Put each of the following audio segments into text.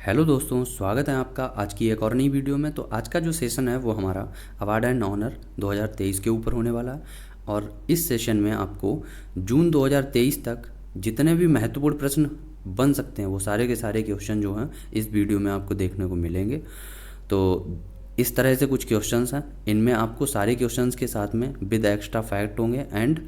Hello दोस्तों, स्वागत है आपका आज की एक और नई वीडियो में। तो आज का जो सेशन है वो हमारा अवार्ड एंड ऑनर 2023 के ऊपर होने वाला है। और इस सेशन में आपको जून 2023 तक जितने भी महत्वपूर्ण प्रश्न बन सकते हैं वो सारे के सारे क्वेश्चन जो हैं इस वीडियो में आपको देखने को मिलेंगे। तो इस तरह से कुछ क्वेश्चंस हैं, इनमें आपको सारे क्वेश्चंस के साथ में विद एक्स्ट्रा फैक्ट होंगे एंड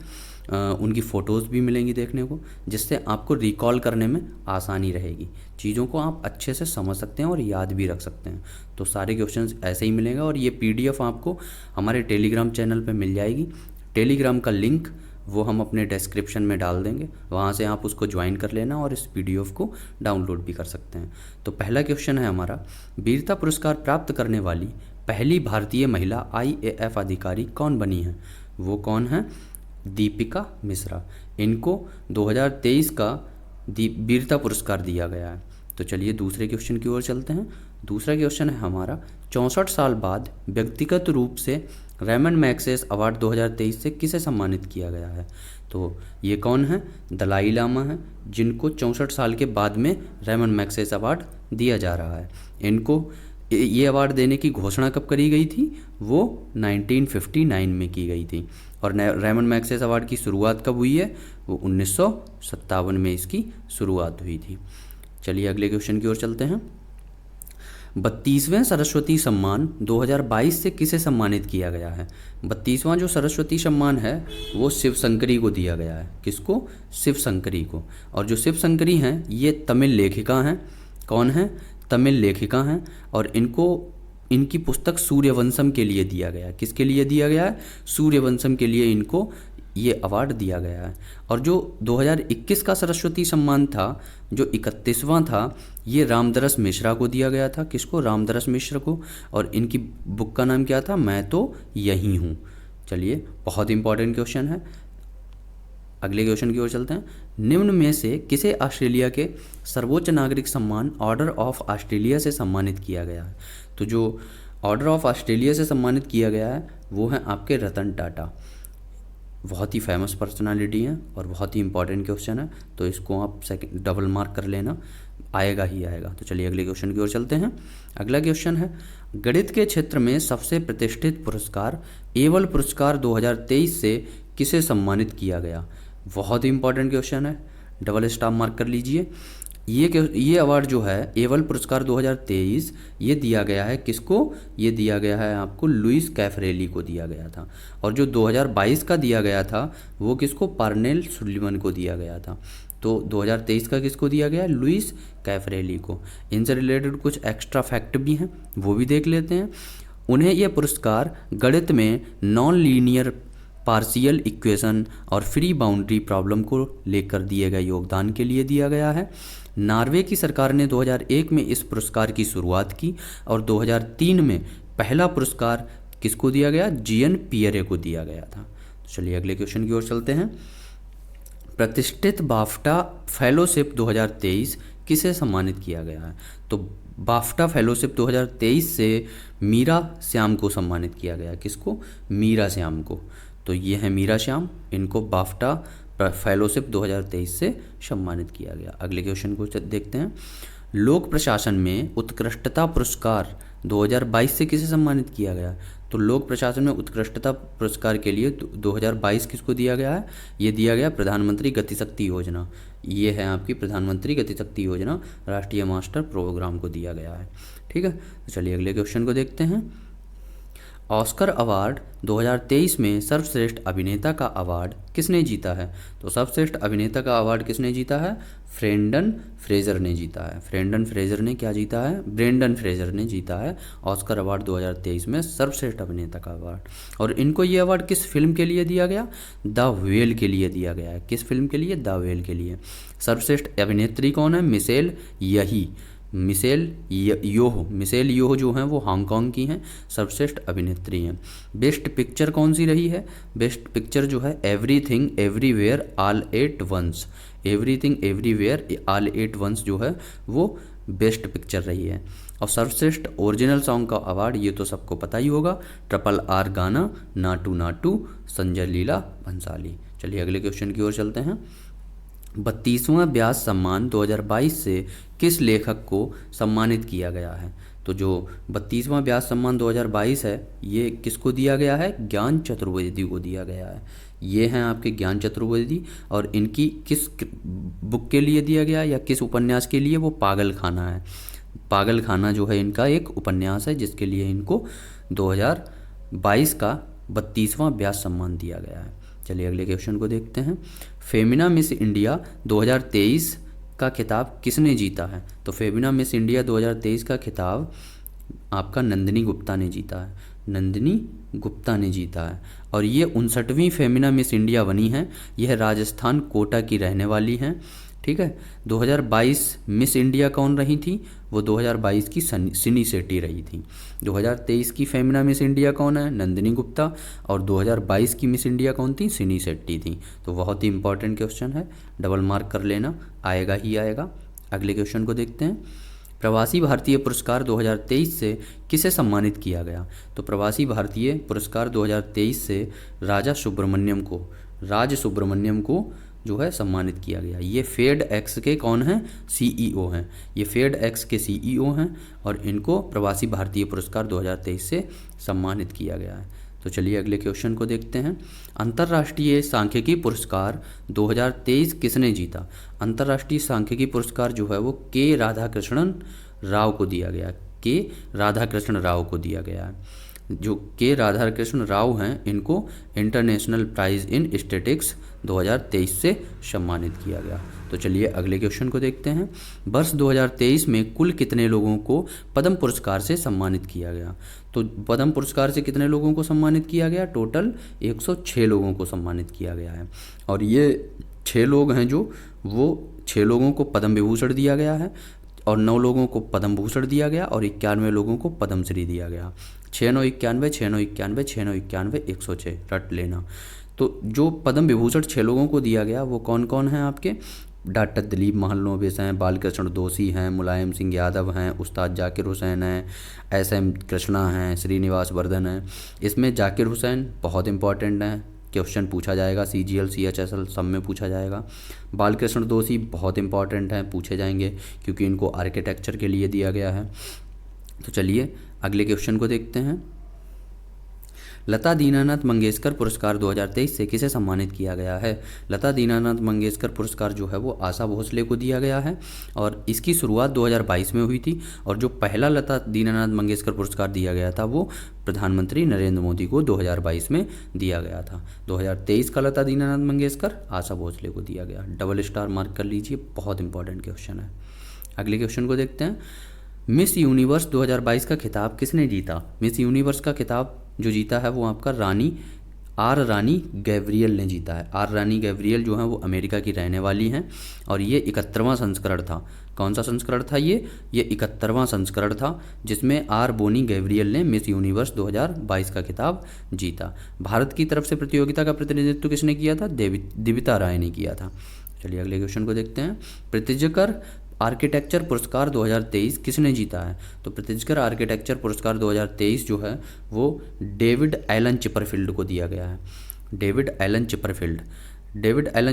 उनकी फ़ोटोज़ भी मिलेंगी देखने को, जिससे आपको रिकॉल करने में आसानी रहेगी। चीज़ों को आप अच्छे से समझ सकते हैं और याद भी रख सकते हैं। तो सारे क्वेश्चंस ऐसे ही मिलेंगे और ये पीडीएफ आपको हमारे टेलीग्राम चैनल पे मिल जाएगी। टेलीग्राम का लिंक वो हम अपने डिस्क्रिप्शन में डाल देंगे, वहाँ से आप उसको ज्वाइन कर लेना और इस पीडीएफ को डाउनलोड भी कर सकते हैं। तो पहला क्वेश्चन है हमारा, वीरता पुरस्कार प्राप्त करने वाली पहली भारतीय महिला आईएएफ अधिकारी कौन बनी है? वो कौन है? दीपिका मिश्रा। इनको 2023 का वीरता पुरस्कार दिया गया है। तो चलिए दूसरे क्वेश्चन की ओर चलते हैं। दूसरा क्वेश्चन है हमारा, 64 साल बाद व्यक्तिगत रूप से रेमन मैग्सेसे अवार्ड 2023 से किसे सम्मानित किया गया है? तो ये कौन है? दलाई लामा है, जिनको 64 साल के बाद में रेमन मैग्सेसे अवार्ड दिया जा रहा है। इनको ये अवार्ड देने की घोषणा कब करी गई थी? वो 1959 में की गई थी। और रेमन मैग्सेसे अवार्ड की शुरुआत कब हुई है? वो 1957 में इसकी शुरुआत हुई थी। चलिए अगले क्वेश्चन की ओर चलते हैं। 32वें सरस्वती सम्मान 2022 से किसे सम्मानित किया गया है? 32वां जो सरस्वती सम्मान है वो शिव शंकरी को दिया गया है। किसको? शिव शंकरी को। और जो शिव शंकरी हैं ये तमिल लेखिका हैं। कौन है? तमिल लेखिका हैं। और इनकी पुस्तक सूर्यवंशम के लिए दिया गया है। किसके लिए दिया गया है? सूर्यवंशम के लिए इनको ये अवार्ड दिया गया है। और जो 2021 का सरस्वती सम्मान था, जो 31वां था, ये रामदरस मिश्रा को दिया गया था। किसको? रामदरस मिश्र को। और इनकी बुक का नाम क्या था? मैं तो यही हूँ। चलिए, बहुत इंपॉर्टेंट क्वेश्चन है। अगले क्वेश्चन की ओर चलते हैं। निम्न में से किसे ऑस्ट्रेलिया के सर्वोच्च नागरिक सम्मान ऑर्डर ऑफ ऑस्ट्रेलिया से सम्मानित किया गया है? तो जो ऑर्डर ऑफ ऑस्ट्रेलिया से सम्मानित किया गया है वो है आपके रतन टाटा। बहुत ही फेमस पर्सनालिटी हैं और बहुत ही इंपॉर्टेंट क्वेश्चन है, तो इसको आप सेकंड डबल मार्क कर लेना, आएगा ही आएगा। तो चलिए अगले क्वेश्चन की ओर चलते हैं। अगला क्वेश्चन है, गणित के क्षेत्र में सबसे प्रतिष्ठित पुरस्कार एवल पुरस्कार 2023 से किसे सम्मानित किया गया? बहुत ही इंपॉर्टेंट क्वेश्चन है, डबल स्टार मार्क कर लीजिए। ये अवार्ड जो है एवल पुरस्कार 2023 ये दिया गया है किसको? ये दिया गया है आपको लुइस कैफरेली को दिया गया था। और जो 2022 का दिया गया था वो किसको? पार्नेल सुलिवन को दिया गया था। तो 2023 का किसको दिया गया? लुइस कैफरेली को। इनसे रिलेटेड कुछ एक्स्ट्रा फैक्ट भी हैं, वो भी देख लेते हैं। उन्हें यह पुरस्कार गणित में नॉन लीनियर पार्शियल इक्वेशन और फ्री बाउंड्री प्रॉब्लम को लेकर दिए गए योगदान के लिए दिया गया है। नॉर्वे की सरकार ने 2001 में इस पुरस्कार की शुरुआत की और 2003 में पहला पुरस्कार किसको दिया गया? जीएन पियरे को दिया गया था। तो चलिए अगले क्वेश्चन की ओर चलते हैं। प्रतिष्ठित बाफ्टा फेलोशिप 2023 किसे सम्मानित किया गया है? तो बाफ्टा फेलोशिप 2023 से मीरा श्याम को सम्मानित किया गया। किसको? मीरा श्याम को। तो ये है मीरा श्याम, इनको बाफ्टा फेलोशिप 2023 से सम्मानित किया गया। अगले क्वेश्चन को देखते हैं। लोक प्रशासन में उत्कृष्टता पुरस्कार 2022 से किसे सम्मानित किया गया? तो लोक प्रशासन में उत्कृष्टता पुरस्कार के लिए 2022 किसको दिया गया है? ये दिया गया प्रधानमंत्री गतिशक्ति योजना। ये है आपकी प्रधानमंत्री गतिशक्ति योजना, राष्ट्रीय मास्टर प्रोग्राम को दिया गया है। ठीक है, तो चलिए अगले क्वेश्चन को देखते हैं। ऑस्कर अवार्ड 2023 में सर्वश्रेष्ठ अभिनेता का अवार्ड किसने जीता है? तो सर्वश्रेष्ठ अभिनेता का अवार्ड किसने जीता है? ब्रेंडन फ्रेजर ने जीता है। ब्रेंडन फ्रेजर ने क्या जीता है? ब्रेंडन फ्रेजर ने जीता है ऑस्कर अवार्ड 2023 में सर्वश्रेष्ठ अभिनेता का अवार्ड। और इनको ये अवार्ड किस फिल्म के लिए दिया गया? द व्हेल के लिए दिया गया है। किस फिल्म के लिए? द व्हेल के लिए। सर्वश्रेष्ठ अभिनेत्री कौन है? मिशेल योह जो हैं वो हांगकांग की हैं, सर्वश्रेष्ठ अभिनेत्री हैं। बेस्ट पिक्चर कौन सी रही है? बेस्ट पिक्चर जो है everything everywhere all at once. Everything everywhere all at once जो है वो बेस्ट पिक्चर रही है। और सर्वश्रेष्ठ ओरिजिनल सॉन्ग का अवार्ड ये तो सबको पता ही होगा, RRR गाना नाटू नाटू संजय लीला भंसाली। चलिए अगले क्वेश्चन की ओर चलते हैं। 32वां व्यास सम्मान 2022 से किस लेखक को सम्मानित किया गया है? तो जो 32वां व्यास सम्मान 2022 है, ये किसको दिया गया है? ज्ञान चतुर्वेदी को दिया गया है। ये हैं आपके ज्ञान चतुर्वेदी, और इनकी किस बुक के लिए दिया गया या किस उपन्यास के लिए? वो पागल खाना है। पागल खाना जो है इनका एक उपन्यास है, जिसके लिए इनको 2022 का 32वां व्यास सम्मान दिया गया है। चलिए अगले क्वेश्चन को देखते हैं। फेमिना मिस इंडिया 2023 का खिताब किसने जीता है? तो फेमिना मिस इंडिया 2023 का खिताब आपका नंदिनी गुप्ता ने जीता है। नंदिनी गुप्ता ने जीता है, और ये 59वीं फेमिना मिस इंडिया बनी है। यह राजस्थान कोटा की रहने वाली हैं। ठीक है। 2022 मिस इंडिया कौन रही थी? वो 2022 की सिनी शेट्टी रही थी। 2023 की फेमिना मिस इंडिया कौन है? नंदिनी गुप्ता। और 2022 की मिस इंडिया कौन थी? सिनी शेट्टी थी। तो बहुत ही इंपॉर्टेंट क्वेश्चन है, डबल मार्क कर लेना, आएगा ही आएगा। अगले क्वेश्चन को देखते हैं। प्रवासी भारतीय पुरस्कार 2023 से किसे सम्मानित किया गया? तो प्रवासी भारतीय पुरस्कार 2023 से राज सुब्रमण्यम को जो है सम्मानित किया गया। ये फेड एक्स के कौन हैं? सीईओ हैं। ये फेड एक्स के सीईओ हैं, और इनको प्रवासी भारतीय पुरस्कार 2023 से सम्मानित किया गया है। तो चलिए अगले क्वेश्चन को देखते हैं। अंतर्राष्ट्रीय सांख्यिकी पुरस्कार 2023 किसने जीता? अंतर्राष्ट्रीय सांख्यिकी पुरस्कार जो है वो के राधाकृष्णन राव को दिया गया। के राधाकृष्ण राव को दिया गया है। जो के राधाकृष्ण राव हैं, इनको इंटरनेशनल प्राइज इन स्टैटिस्टिक्स 2023 से सम्मानित किया गया। तो चलिए अगले क्वेश्चन को देखते हैं। वर्ष 2023 में कुल कितने लोगों को पद्म पुरस्कार से सम्मानित किया गया? तो पद्म पुरस्कार से कितने लोगों को सम्मानित किया गया? टोटल 106 लोगों को सम्मानित किया गया है। और ये 6 लोग हैं जो वो 6 लोगों को पद्म विभूषण दिया गया है, और 9 लोगों को पद्म भूषण दिया गया, और 91 लोगों को पद्मश्री दिया गया। 6 9 91, 6 9 91, 6 9 91, 106 रट लेना। तो जो पद्म विभूषण 6 लोगों को दिया गया वो कौन कौन हैं आपके? डॉक्टर दिलीप महालनोबिस हैं, बालकृष्ण दोषी हैं, मुलायम सिंह यादव हैं, उस्ताद जाकिर हुसैन हैं, SM कृष्णा हैं, श्रीनिवास वर्धन हैं। इसमें जाकिर हुसैन बहुत इंपॉर्टेंट हैं, क्वेश्चन पूछा जाएगा, CGL CHSL सब में पूछा जाएगा। बालकृष्ण दोषी बहुत इंपॉर्टेंट हैं, पूछे जाएंगे, क्योंकि इनको आर्किटेक्चर के लिए दिया गया है। तो चलिए अगले क्वेश्चन को देखते हैं। लता दीनानाथ मंगेशकर पुरस्कार 2023 से किसे सम्मानित किया गया है? लता दीनानाथ मंगेशकर पुरस्कार जो है वो आशा भोसले को दिया गया है, और इसकी शुरुआत 2022 में हुई थी। और जो पहला लता दीनानाथ मंगेशकर पुरस्कार दिया गया था वो प्रधानमंत्री नरेंद्र मोदी को 2022 में दिया गया था। 2023 का लता दीनानाथ मंगेशकर आशा भोसले को दिया गया। डबल स्टार मार्क कर लीजिए, बहुत इंपॉर्टेंट क्वेश्चन है। अगले क्वेश्चन को देखते हैं। मिस यूनिवर्स 2022 का खिताब किसने जीता? मिस यूनिवर्स का खिताब जो जीता है वो आपका रानी गैब्रियल ने जीता है। रानी गैब्रियल जो है वो अमेरिका की रहने वाली हैं, और ये 71वां संस्करण था। कौन सा संस्करण था ये? 71वां संस्करण था, जिसमें बोनी गैब्रियल ने मिस यूनिवर्स 2022 का खिताब जीता। भारत की तरफ से प्रतियोगिता का प्रतिनिधित्व किसने किया था? दिविता राय ने किया था। चलिए अगले क्वेश्चन को देखते हैं। प्रितिजकर आर्किटेक्चर पुरस्कार 2023 किसने जीता है? तो प्रितिजकर आर्किटेक्चर पुरस्कार 2023 जो है वो डेविड एलन चिपरफील्ड को दिया गया है। डेविड एलन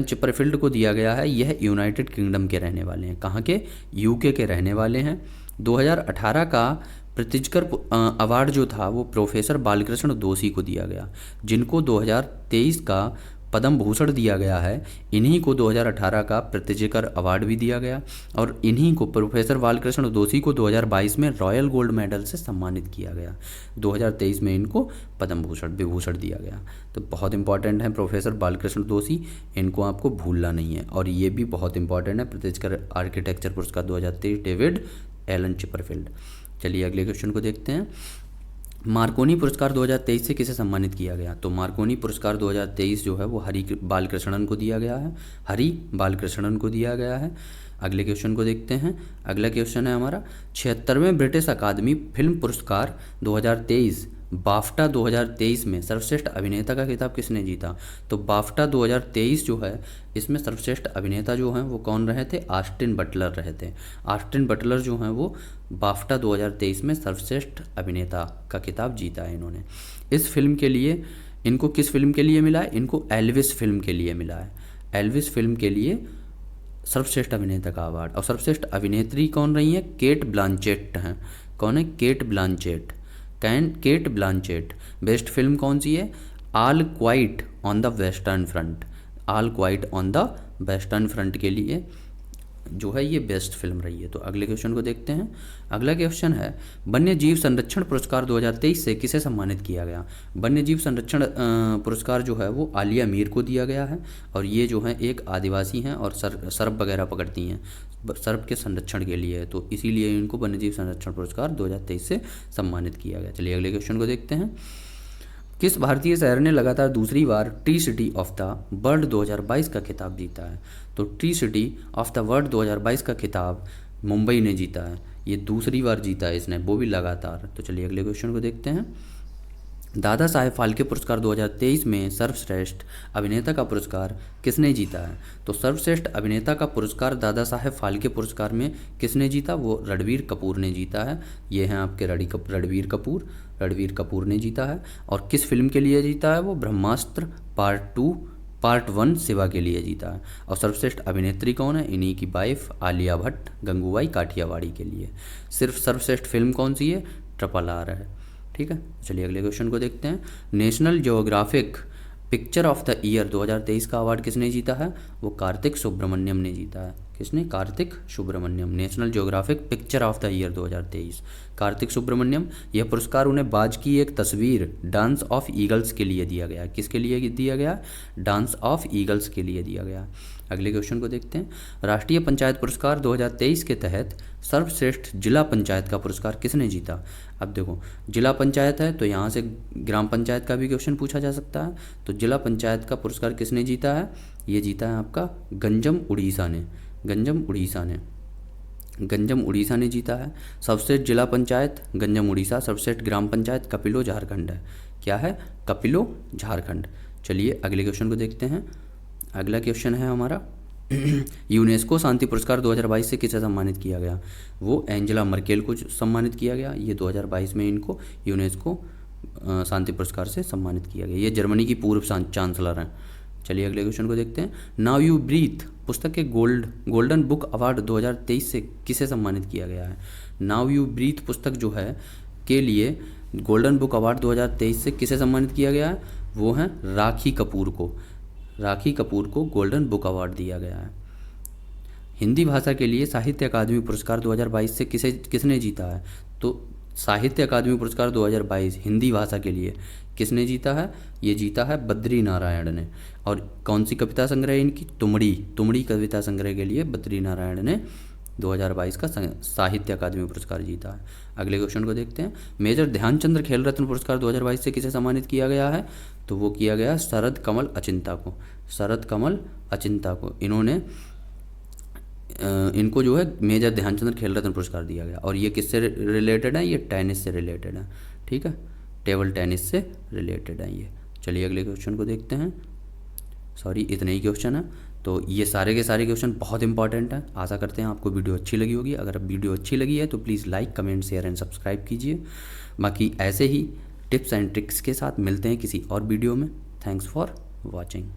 चिपरफील्ड को दिया गया है। यह यूनाइटेड किंगडम के रहने वाले हैं। कहाँ के? UK के रहने वाले हैं। 2018 का प्रितिजकर अवार्ड जो था वो प्रोफेसर बालकृष्ण दोषी को दिया गया, जिनको 2023 का पद्म भूषण दिया गया है। इन्हीं को 2018 का प्रितिजकर अवार्ड भी दिया गया, और इन्हीं को प्रोफेसर बालकृष्ण दोषी को 2022 में रॉयल गोल्ड मेडल से सम्मानित किया गया। 2023 में इनको पद्म विभूषण दिया गया। तो बहुत इंपॉर्टेंट है प्रोफेसर बालकृष्ण दोषी, इनको आपको भूलना नहीं है। और ये भी बहुत इंपॉर्टेंट है, प्रितिजकर आर्किटेक्चर पुरस्कार 2023 डेविड एलन चिपरफील्ड। चलिए अगले क्वेश्चन को देखते हैं। मार्कोनी पुरस्कार 2023 से किसे सम्मानित किया गया? तो मार्कोनी पुरस्कार 2023 जो है वो हरि बालकृष्णन को दिया गया है। अगले क्वेश्चन को देखते हैं। अगला क्वेश्चन है हमारा 76वें ब्रिटिश अकादमी फिल्म पुरस्कार 2023 बाफ्टा 2023 में सर्वश्रेष्ठ अभिनेता का खिताब किसने जीता? तो बाफ्टा 2023 जो है इसमें सर्वश्रेष्ठ अभिनेता जो हैं वो कौन रहे थे? ऑस्टिन बटलर रहे थे। ऑस्टिन बटलर जो हैं वो बाफ्टा 2023 में सर्वश्रेष्ठ अभिनेता का खिताब जीता है इन्होंने। इस फिल्म के लिए इनको किस फिल्म के लिए मिला है? इनको एल्विस फिल्म के लिए मिला है। एल्विस फिल्म के लिए सर्वश्रेष्ठ अभिनेता का अवार्ड। और सर्वश्रेष्ठ अभिनेत्री कौन रही है? केट ब्लांचेट हैं। कौन है? केट ब्लांचेट। केट ब्लांचेट। बेस्ट फिल्म कौन सी है? All quite on the western front. All quite on the western front के लिए जो है ये बेस्ट फिल्म रही है। तो अगले क्वेश्चन को देखते हैं। अगला क्वेश्चन है, वन्य जीव संरक्षण पुरस्कार 2023 से किसे सम्मानित किया गया? वन्य जीव संरक्षण पुरस्कार जो है वो आलिया मीर को दिया गया है, और ये जो है एक आदिवासी हैं और सर्प वगैरह पकड़ती हैं, सर्प के संरक्षण के लिए, तो इसीलिए इनको वन्य जीव संरक्षण पुरस्कार 2023 से सम्मानित किया गया। चलिए अगले क्वेश्चन को देखते हैं। किस भारतीय शहर ने लगातार दूसरी बार tree city of the world 2022 का खिताब जीता है? तो tree city of the world 2022 का खिताब मुंबई ने जीता है। ये दूसरी बार जीता है इसने, वो भी लगातार। तो चलिए अगले क्वेश्चन को देखते हैं। दादा साहेब फाल्के पुरस्कार 2023 में सर्वश्रेष्ठ अभिनेता का पुरस्कार किसने जीता है? तो सर्वश्रेष्ठ अभिनेता का पुरस्कार दादा साहेब फाल्के पुरस्कार में किसने जीता? वो रणबीर कपूर ने जीता है। ये हैं आपके रणबीर कपूर ने जीता है। और किस फिल्म के लिए जीता है? वो ब्रह्मास्त्र पार्ट 1 शिवा के लिए जीता है। और सर्वश्रेष्ठ अभिनेत्री कौन है? इन्हीं की वाइफ आलिया भट्ट गंगूबाई काठियावाड़ी के लिए। सिर्फ सर्वश्रेष्ठ फिल्म कौन सी है? RRR है। ठीक है, चलिए अगले क्वेश्चन को देखते हैं। National Geographic picture of the year 2023 का अवार्ड किसने जीता है? वो कार्तिक सुब्रमण्यम ने जीता है। किसने? Karthik Subramaniam. National Geographic picture of the year 2023 Karthik Subramaniam. यह पुरस्कार उन्हें बाज की एक तस्वीर डांस ऑफ ईगल्स के लिए दिया गया। किसके लिए दिया गया? डांस ऑफ ईगल्स के लिए दिया गया। अगले क्वेश्चन को देखते हैं। राष्ट्रीय पंचायत पुरस्कार 2023 के तहत सर्वश्रेष्ठ जिला पंचायत का पुरस्कार किसने जीता? अब देखो, जिला पंचायत है तो यहाँ से ग्राम पंचायत का भी क्वेश्चन पूछा जा सकता है। तो जिला पंचायत का पुरस्कार किसने जीता है? ये जीता है आपका गंजम उड़ीसा ने। गंजम उड़ीसा ने जीता है। सर्वश्रेष्ठ जिला पंचायत गंजम उड़ीसा, सर्वश्रेष्ठ ग्राम पंचायत कपिलो झारखंड है। क्या है? कपिलो झारखंड। चलिए अगले क्वेश्चन को देखते हैं। अगला क्वेश्चन है हमारा यूनेस्को शांति पुरस्कार 2022 से किसे सम्मानित किया गया? वो एंजेला मर्केल को सम्मानित किया गया। ये 2022 में इनको यूनेस्को शांति पुरस्कार से सम्मानित किया गया। ये जर्मनी की पूर्व चांसलर हैं। चलिए अगले क्वेश्चन को देखते हैं। नाउ यू ब्रीथ पुस्तक के गोल्डन बुक अवार्ड 2023 से किसे सम्मानित किया गया है? नाउ यू ब्रीथ पुस्तक जो है के लिए गोल्डन बुक अवार्ड 2023 से किसे सम्मानित किया गया है? वो हैं राखी कपूर को गोल्डन बुक अवार्ड दिया गया है। हिंदी भाषा के लिए साहित्य अकादमी पुरस्कार 2022 से किसने जीता है? तो साहित्य अकादमी पुरस्कार 2022 हिंदी भाषा के लिए किसने जीता है? ये जीता है बद्री नारायण ने। और कौन सी कविता संग्रह है इनकी? तुमड़ी कविता संग्रह के लिए बद्री नारायण ने 2022 का साहित्य अकादमी पुरस्कार जीता है। अगले क्वेश्चन को देखते हैं। मेजर ध्यानचंद्र खेल रत्न पुरस्कार 2022 से किसे सम्मानित किया गया है? तो वो किया गया शरद कमल अचिंता को। इनको जो है मेजर ध्यानचंद्र खेल रत्न पुरस्कार दिया गया। और ये किससे रिलेटेड है? ये टेनिस से रिलेटेड है। ठीक है, टेबल टेनिस से रिलेटेड है ये। चलिए अगले क्वेश्चन को देखते हैं। सॉरी, इतने ही क्वेश्चन है। तो ये सारे के सारे क्वेश्चन बहुत इंपॉर्टेंट हैं। आशा करते हैं आपको वीडियो अच्छी लगी होगी। अगर वीडियो अच्छी लगी है तो please like, comment, share and subscribe कीजिए। बाकी ऐसे ही टिप्स एंड ट्रिक्स के साथ मिलते हैं किसी और वीडियो में। Thanks for watching.